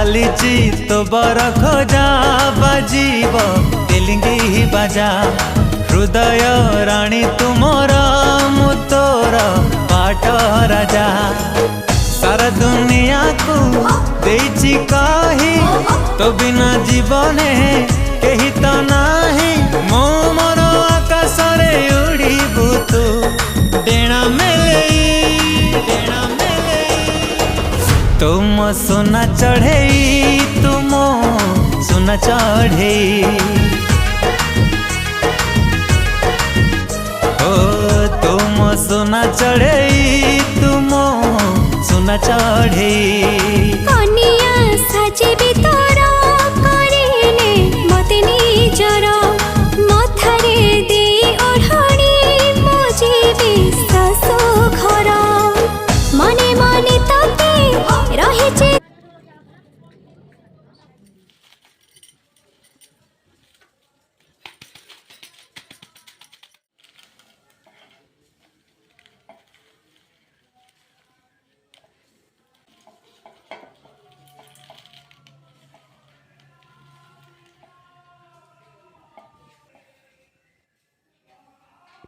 चालीची तो बर खोजा बाजीब तेलिंगी बाजा हृदय राणी तुमर मु तोर बाट राजा सारा दुनिया को देइछि कही तो बिना जीवने कही तो नाही मो मोर आकाश रे उड़ीबु तू डेणा मेले तुम सोना चढ़े तुम सोना चढ़े ओ तुम सोना चढ़े तुम सोना चढ़े।